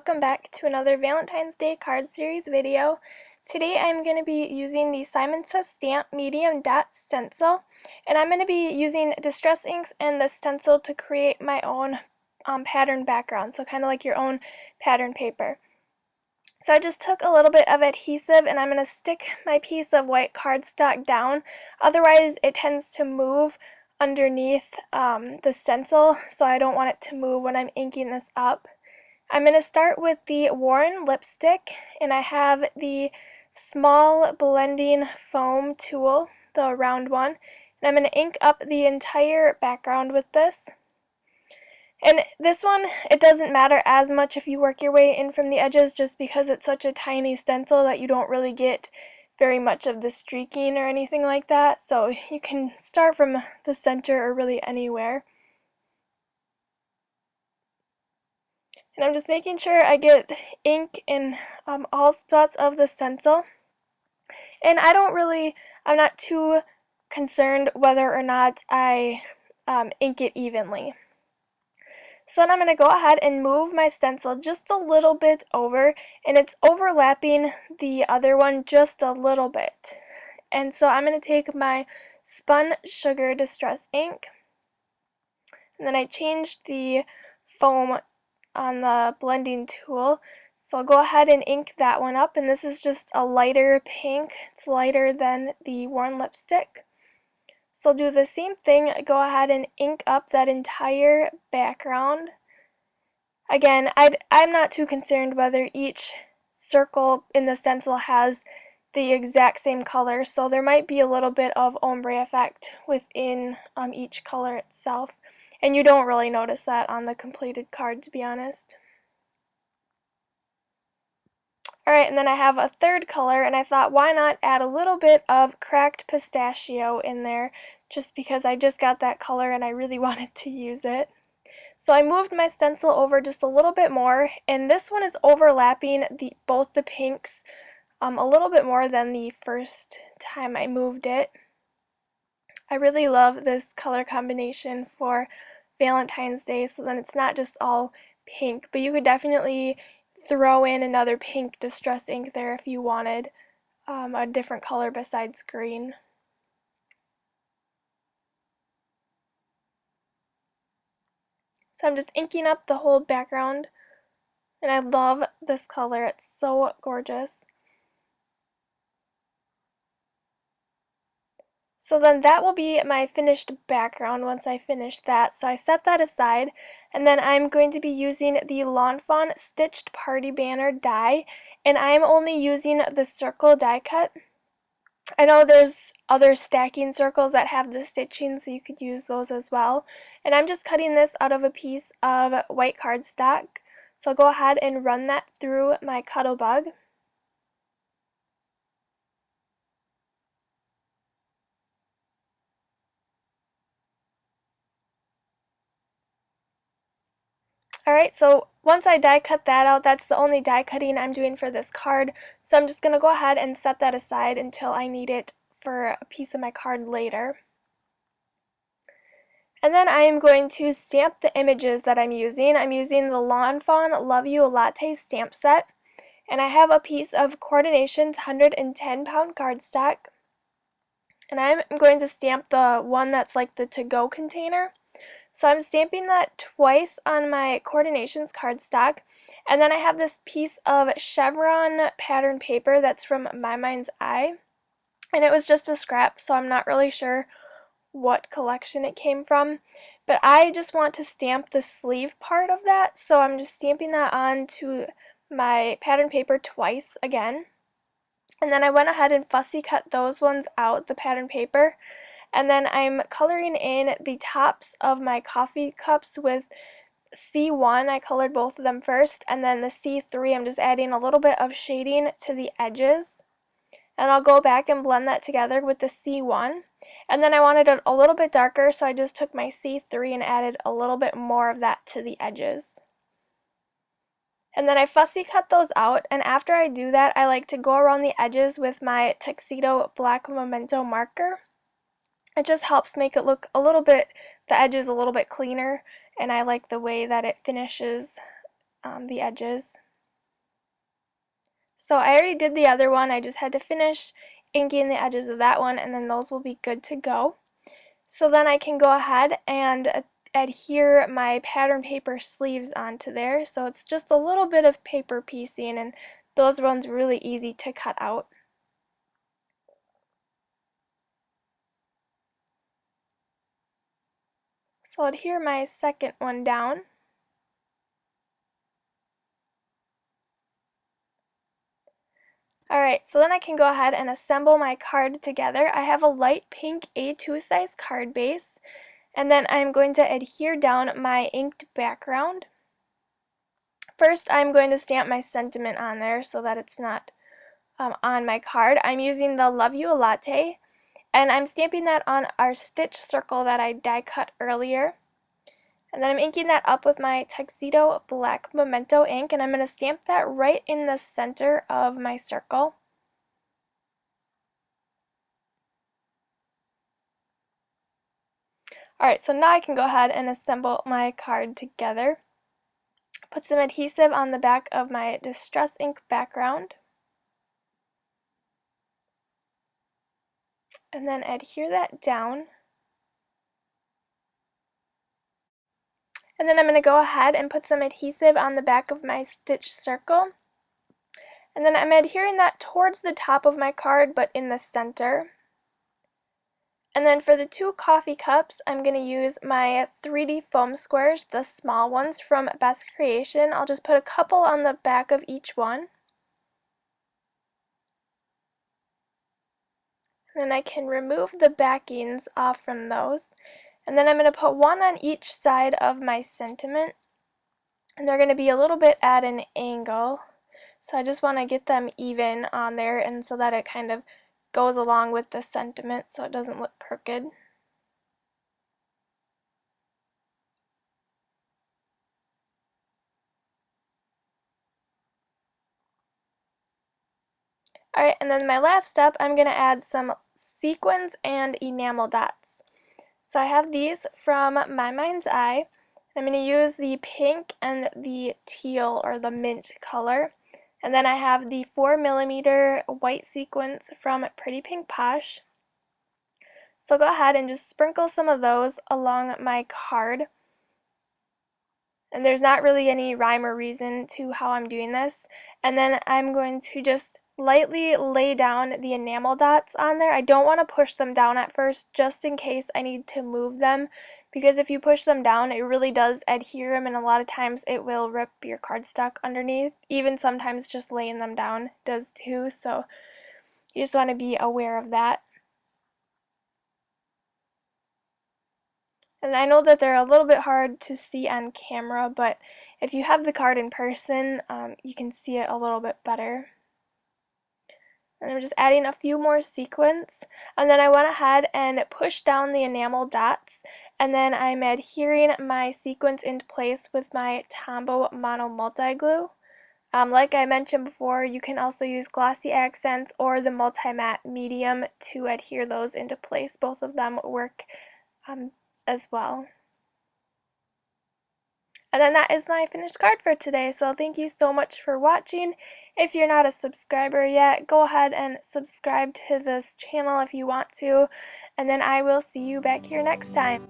welcome back to another Valentine's Day card series video. Today I'm going to be using the Simon Says Stamp medium dot stencil, and I'm going to be using distress inks and the stencil to create my own pattern background, so kind of like your own pattern paper. So I just took a little bit of adhesive and I'm going to stick my piece of white cardstock down, otherwise it tends to move underneath the stencil, so I don't want it to move when I'm inking this up. I'm going to start with the Warren lipstick, and I have the small blending foam tool, the round one, and I'm going to ink up the entire background with this. And this one, it doesn't matter as much if you work your way in from the edges, just because it's such a tiny stencil that you don't really get very much of the streaking or anything like that, so you can start from the center or really anywhere. And I'm just making sure I get ink in all spots of the stencil. And I'm not too concerned whether or not I ink it evenly. So then I'm going to go ahead and move my stencil just a little bit over, and it's overlapping the other one just a little bit. And so I'm going to take my Spun Sugar Distress ink, and then I changed the foam on the blending tool, so I'll go ahead and ink that one up, and this is just a lighter pink. It's lighter than the Warren lipstick. So I'll do the same thing, go ahead and ink up that entire background. Again, I'm not too concerned whether each circle in the stencil has the exact same color, so there might be a little bit of ombre effect within each color itself. And you don't really notice that on the completed card, to be honest. Alright, and then I have a third color, and I thought, why not add a little bit of cracked pistachio in there, just because I just got that color and I really wanted to use it. So I moved my stencil over just a little bit more, and this one is overlapping both the pinks a little bit more than the first time I moved it. I really love this color combination for Valentine's Day, so then it's not just all pink, but you could definitely throw in another pink distress ink there if you wanted a different color besides green. So I'm just inking up the whole background, and I love this color. It's so gorgeous. So then that will be my finished background once I finish that. So I set that aside, and then I'm going to be using the Lawn Fawn Stitched Party Banner die, and I'm only using the circle die cut. I know there's other stacking circles that have the stitching, so you could use those as well. And I'm just cutting this out of a piece of white cardstock. So I'll go ahead and run that through my Cuddle Bug. Alright, so once I die cut that out, that's the only die cutting I'm doing for this card. So I'm just going to go ahead and set that aside until I need it for a piece of my card later. And then I am going to stamp the images that I'm using. I'm using the Lawn Fawn Love You Latte stamp set. And I have a piece of Coordination's 110-pound cardstock. And I'm going to stamp the one that's like the to-go container. So I'm stamping that twice on my Coordinations cardstock, and then I have this piece of chevron pattern paper that's from My Mind's Eye, and it was just a scrap, so I'm not really sure what collection it came from, but I just want to stamp the sleeve part of that, so I'm just stamping that onto my pattern paper twice again. And then I went ahead and fussy cut those ones out, the pattern paper. And then I'm coloring in the tops of my coffee cups with C1. I colored both of them first, and then the C3 I'm just adding a little bit of shading to the edges. And I'll go back and blend that together with the C1. And then I wanted it a little bit darker, so I just took my C3 and added a little bit more of that to the edges. And then I fussy cut those out, and after I do that, I like to go around the edges with my Tuxedo Black Memento marker. It just helps make it look the edges a little bit cleaner, and I like the way that it finishes the edges. So I already did the other one, I just had to finish inking the edges of that one, and then those will be good to go. So then I can go ahead and adhere my pattern paper sleeves onto there. So it's just a little bit of paper piecing, and those ones really easy to cut out. So I'll adhere my second one down. Alright, so then I can go ahead and assemble my card together. I have a light pink A2 size card base, and then I'm going to adhere down my inked background. First, I'm going to stamp my sentiment on there so that it's not on my card. I'm using the Love You a Latte, and I'm stamping that on our stitch circle that I die cut earlier. And then I'm inking that up with my Tuxedo Black Memento ink, and I'm going to stamp that right in the center of my circle. Alright, so now I can go ahead and assemble my card together. Put some adhesive on the back of my Distress ink background. And then adhere that down. And then I'm going to go ahead and put some adhesive on the back of my stitch circle. And then I'm adhering that towards the top of my card, but in the center. And then for the 2 coffee cups, I'm going to use my 3D foam squares, the small ones from Best Creation. I'll just put a couple on the back of each one. And then I can remove the backings off from those. And then I'm going to put one on each side of my sentiment. And they're going to be a little bit at an angle. So I just want to get them even on there, and so that it kind of goes along with the sentiment so it doesn't look crooked. Alright, and then my last step, I'm going to add some sequins and enamel dots. So I have these from My Mind's Eye. I'm going to use the pink and the teal, or the mint color. And then I have the 4mm white sequins from Pretty Pink Posh. So go ahead and just sprinkle some of those along my card. And there's not really any rhyme or reason to how I'm doing this. And then I'm going to just lightly lay down the enamel dots on there. I don't want to push them down at first, just in case I need to move them, because if you push them down, it really does adhere them, and a lot of times it will rip your cardstock underneath. Even sometimes just laying them down does too, so you just want to be aware of that. And I know that they're a little bit hard to see on camera, but if you have the card in person, you can see it a little bit better. And I'm just adding a few more sequins, and then I went ahead and pushed down the enamel dots, and then I'm adhering my sequins into place with my Tombow Mono Multi Glue. Like I mentioned before, you can also use glossy accents or the multi-matte medium to adhere those into place. Both of them work as well. And then that is my finished card for today, so thank you so much for watching. If you're not a subscriber yet, go ahead and subscribe to this channel if you want to, and then I will see you back here next time.